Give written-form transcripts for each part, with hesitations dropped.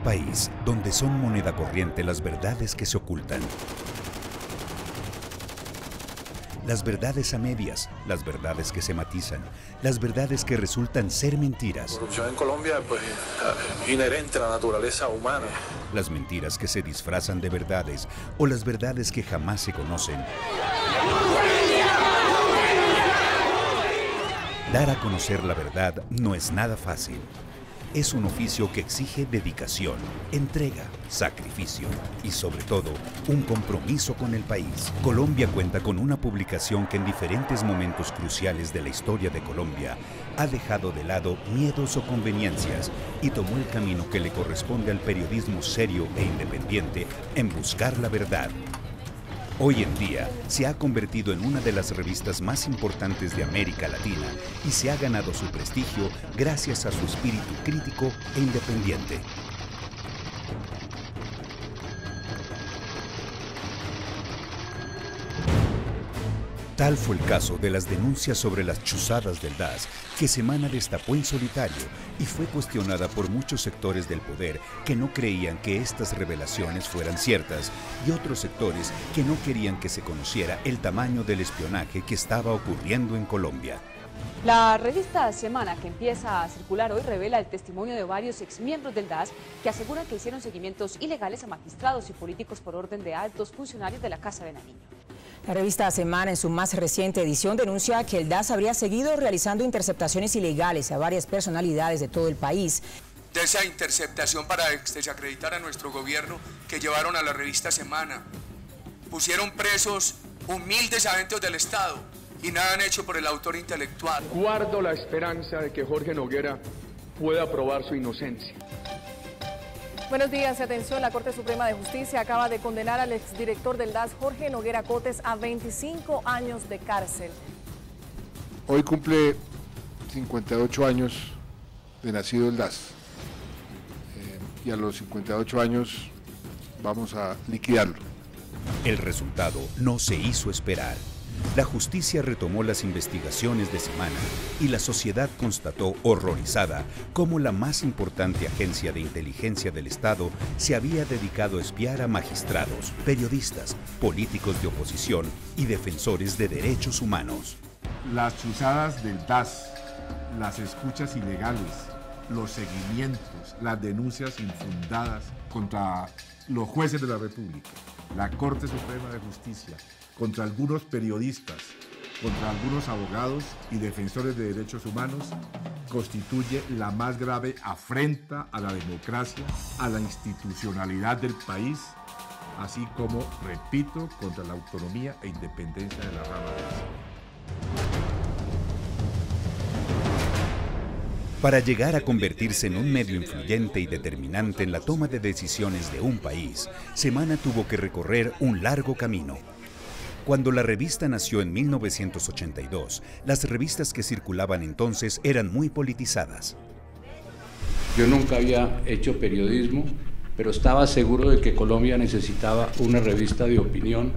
país donde son moneda corriente las verdades que se ocultan. Las verdades a medias, las verdades que se matizan, las verdades que resultan ser mentiras. La corrupción en Colombia pues, es inherente a la naturaleza humana. Las mentiras que se disfrazan de verdades o las verdades que jamás se conocen. Dar a conocer la verdad no es nada fácil. Es un oficio que exige dedicación, entrega, sacrificio y sobre todo un compromiso con el país. Colombia cuenta con una publicación que en diferentes momentos cruciales de la historia de Colombia ha dejado de lado miedos o conveniencias y tomó el camino que le corresponde al periodismo serio e independiente en buscar la verdad. Hoy en día se ha convertido en una de las revistas más importantes de América Latina y se ha ganado su prestigio gracias a su espíritu crítico e independiente. Tal fue el caso de las denuncias sobre las chuzadas del DAS, que Semana destapó en solitario y fue cuestionada por muchos sectores del poder que no creían que estas revelaciones fueran ciertas y otros sectores que no querían que se conociera el tamaño del espionaje que estaba ocurriendo en Colombia. La revista Semana, que empieza a circular hoy, revela el testimonio de varios exmiembros del DAS que aseguran que hicieron seguimientos ilegales a magistrados y políticos por orden de altos funcionarios de la Casa de Nariño. La revista Semana, en su más reciente edición, denuncia que el DAS habría seguido realizando interceptaciones ilegales a varias personalidades de todo el país. De esa interceptación para desacreditar a nuestro gobierno que llevaron a la revista Semana, pusieron presos humildes adentros del Estado y nada han hecho por el autor intelectual. Guardo la esperanza de que Jorge Noguera pueda probar su inocencia. Buenos días y atención, la Corte Suprema de Justicia acaba de condenar al exdirector del DAS, Jorge Noguera Cotes, a 25 años de cárcel. Hoy cumple 58 años de nacido el DAS y a los 58 años vamos a liquidarlo. El resultado no se hizo esperar. La justicia retomó las investigaciones de Semana y la sociedad constató horrorizada cómo la más importante agencia de inteligencia del Estado se había dedicado a espiar a magistrados, periodistas, políticos de oposición y defensores de derechos humanos. Las chuzadas del DAS, las escuchas ilegales, los seguimientos, las denuncias infundadas contra los jueces de la República, la Corte Suprema de Justicia, contra algunos periodistas, contra algunos abogados y defensores de derechos humanos, constituye la más grave afrenta a la democracia, a la institucionalidad del país, así como, repito, contra la autonomía e independencia de la rama de Semana. Para llegar a convertirse en un medio influyente y determinante en la toma de decisiones de un país, Semana tuvo que recorrer un largo camino. Cuando la revista nació en 1982, las revistas que circulaban entonces eran muy politizadas. Yo nunca había hecho periodismo, pero estaba seguro de que Colombia necesitaba una revista de opinión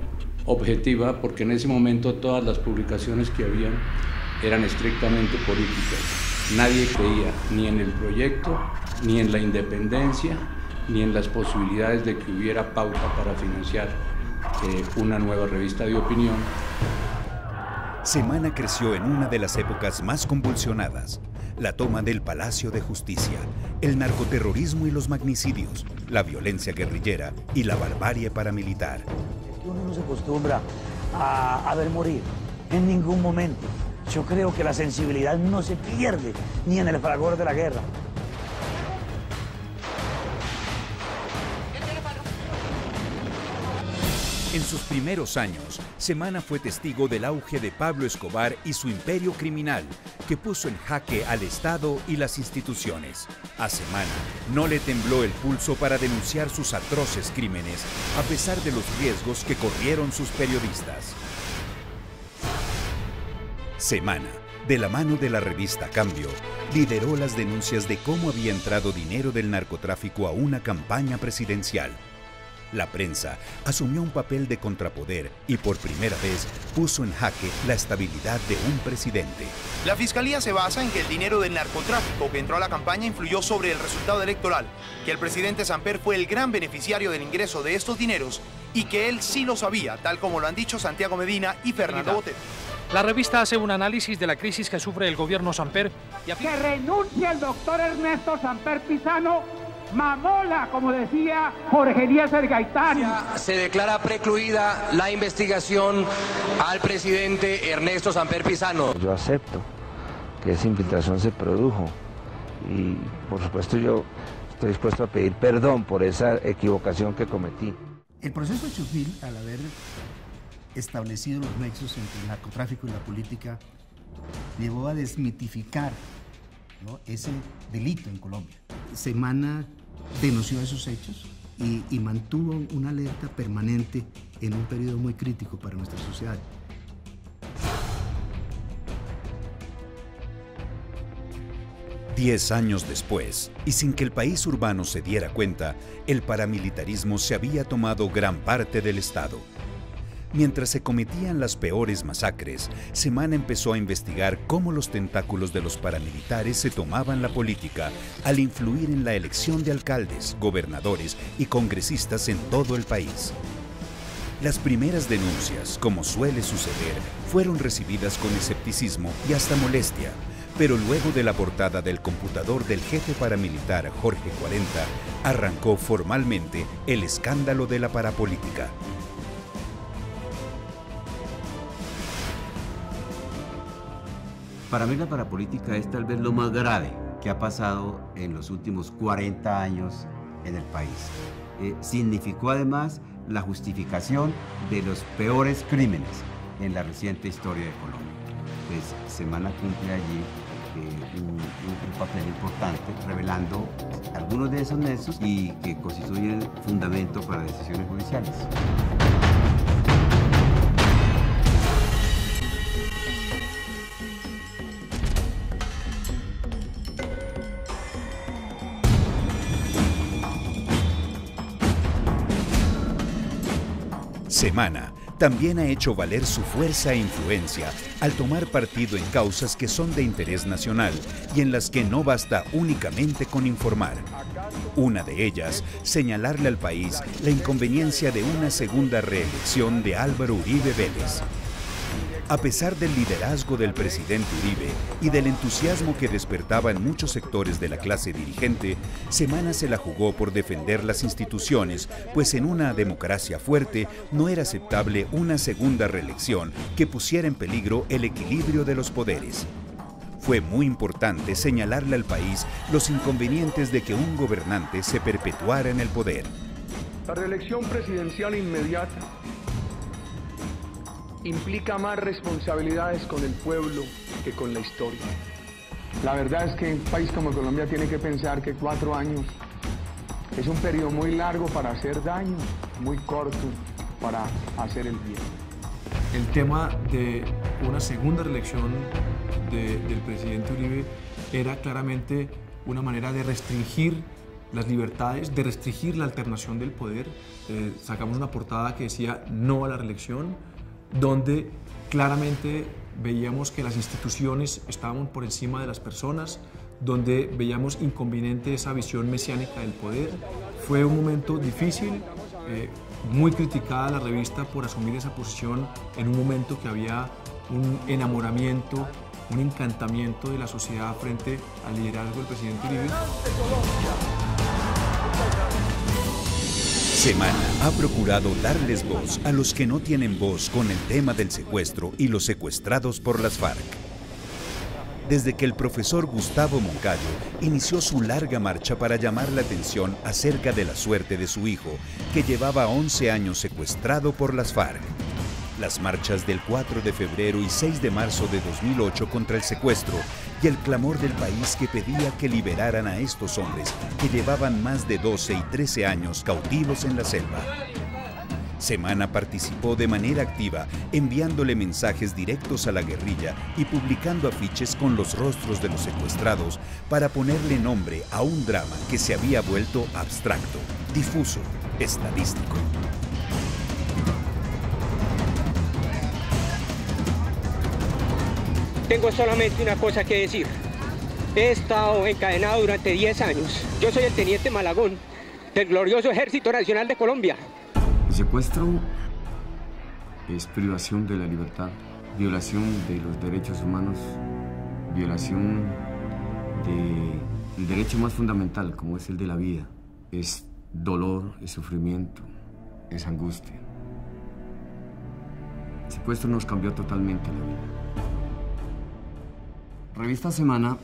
objetiva, porque en ese momento todas las publicaciones que habían eran estrictamente políticas. Nadie creía ni en el proyecto, ni en la independencia, ni en las posibilidades de que hubiera pauta para financiar una nueva revista de opinión. Semana creció en una de las épocas más convulsionadas: la toma del Palacio de Justicia, el narcoterrorismo y los magnicidios, la violencia guerrillera y la barbarie paramilitar. Uno no se acostumbra a ver morir en ningún momento. Yo creo que la sensibilidad no se pierde ni en el fragor de la guerra. En sus primeros años, Semana fue testigo del auge de Pablo Escobar y su imperio criminal, que puso en jaque al Estado y las instituciones. A Semana no le tembló el pulso para denunciar sus atroces crímenes, a pesar de los riesgos que corrieron sus periodistas. Semana, de la mano de la revista Cambio, lideró las denuncias de cómo había entrado dinero del narcotráfico a una campaña presidencial. La prensa asumió un papel de contrapoder y por primera vez puso en jaque la estabilidad de un presidente. La fiscalía se basa en que el dinero del narcotráfico que entró a la campaña influyó sobre el resultado electoral, que el presidente Samper fue el gran beneficiario del ingreso de estos dineros y que él sí lo sabía, tal como lo han dicho Santiago Medina y Fernando Botero. La revista hace un análisis de la crisis que sufre el gobierno Samper. Que renuncie el doctor Ernesto Samper Pizano, mamola, como decía Jorge Eliezer Gaitán. Se declara precluida la investigación al presidente Ernesto Samper Pizano. Yo acepto que esa infiltración se produjo y por supuesto yo estoy dispuesto a pedir perdón por esa equivocación que cometí. El proceso de Chufil, al haber establecido los nexos entre el narcotráfico y la política, llevó a desmitificar, ¿no?, ese delito en Colombia. Semana denunció esos hechos y mantuvo una alerta permanente en un periodo muy crítico para nuestra sociedad. Diez años después, y sin que el país urbano se diera cuenta, el paramilitarismo se había tomado gran parte del Estado. Mientras se cometían las peores masacres, Semana empezó a investigar cómo los tentáculos de los paramilitares se tomaban la política al influir en la elección de alcaldes, gobernadores y congresistas en todo el país. Las primeras denuncias, como suele suceder, fueron recibidas con escepticismo y hasta molestia, pero luego de la portada del computador del jefe paramilitar Jorge 40, arrancó formalmente el escándalo de la parapolítica. Para mí la parapolítica es tal vez lo más grave que ha pasado en los últimos 40 años en el país. Significó además la justificación de los peores crímenes en la reciente historia de Colombia. Pues Semana cumple allí un papel importante, revelando algunos de esos nexos y que constituyen fundamento para decisiones judiciales. Semana también ha hecho valer su fuerza e influencia al tomar partido en causas que son de interés nacional y en las que no basta únicamente con informar. Una de ellas, señalarle al país la inconveniencia de una segunda reelección de Álvaro Uribe Vélez. A pesar del liderazgo del presidente Uribe y del entusiasmo que despertaba en muchos sectores de la clase dirigente, Semana se la jugó por defender las instituciones, pues en una democracia fuerte no era aceptable una segunda reelección que pusiera en peligro el equilibrio de los poderes. Fue muy importante señalarle al país los inconvenientes de que un gobernante se perpetuara en el poder. La reelección presidencial inmediata implica más responsabilidades con el pueblo que con la historia. La verdad es que un país como Colombia tiene que pensar que 4 años es un periodo muy largo para hacer daño, muy corto para hacer el bien. El tema de una segunda reelección del presidente Uribe era claramente una manera de restringir las libertades, de restringir la alternación del poder. Sacamos una portada que decía no a la reelección, donde claramente veíamos que las instituciones estaban por encima de las personas, donde veíamos inconveniente esa visión mesiánica del poder. Fue un momento difícil, muy criticada la revista por asumir esa posición en un momento que había un enamoramiento, un encantamiento de la sociedad frente al liderazgo del presidente Uribe. Semana ha procurado darles voz a los que no tienen voz con el tema del secuestro y los secuestrados por las FARC. Desde que el profesor Gustavo Moncayo inició su larga marcha para llamar la atención acerca de la suerte de su hijo, que llevaba 11 años secuestrado por las FARC. Las marchas del 4 de febrero y 6 de marzo de 2008 contra el secuestro y el clamor del país que pedía que liberaran a estos hombres que llevaban más de 12 y 13 años cautivos en la selva. Semana participó de manera activa, enviándole mensajes directos a la guerrilla y publicando afiches con los rostros de los secuestrados para ponerle nombre a un drama que se había vuelto abstracto, difuso, estadístico. Tengo solamente una cosa que decir. He estado encadenado durante 10 años. Yo soy el teniente Malagón, del glorioso Ejército Nacional de Colombia. El secuestro es privación de la libertad, violación de los derechos humanos, violación del derecho más fundamental, como es el de la vida. Es dolor, es sufrimiento, es angustia. El secuestro nos cambió totalmente la vida. Revista Semana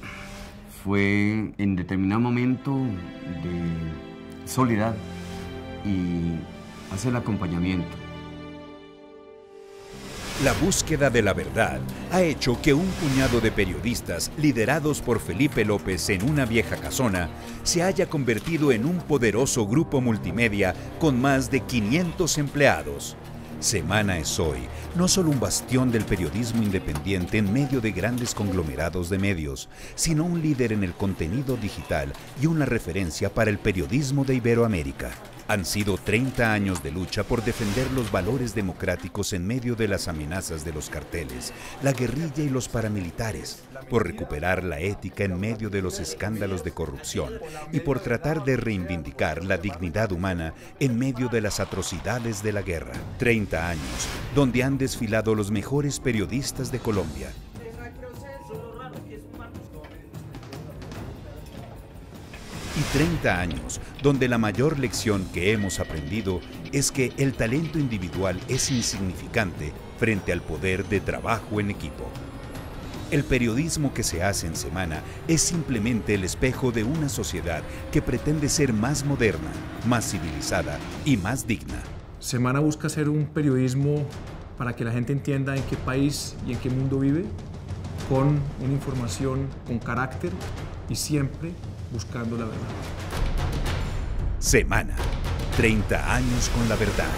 fue en determinado momento de soledad y hace el acompañamiento. La búsqueda de la verdad ha hecho que un puñado de periodistas, liderados por Felipe López en una vieja casona, se haya convertido en un poderoso grupo multimedia con más de 500 empleados. Semana es hoy no solo un bastión del periodismo independiente en medio de grandes conglomerados de medios, sino un líder en el contenido digital y una referencia para el periodismo de Iberoamérica. Han sido 30 años de lucha por defender los valores democráticos en medio de las amenazas de los carteles, la guerrilla y los paramilitares, por recuperar la ética en medio de los escándalos de corrupción y por tratar de reivindicar la dignidad humana en medio de las atrocidades de la guerra. 30 años donde han desfilado los mejores periodistas de Colombia. Y 30 años donde la mayor lección que hemos aprendido es que el talento individual es insignificante frente al poder de trabajo en equipo. El periodismo que se hace en Semana es simplemente el espejo de una sociedad que pretende ser más moderna, más civilizada y más digna. Semana busca hacer un periodismo para que la gente entienda en qué país y en qué mundo vive, con una información con carácter y siempre buscando la verdad. Semana, 30 años con la verdad.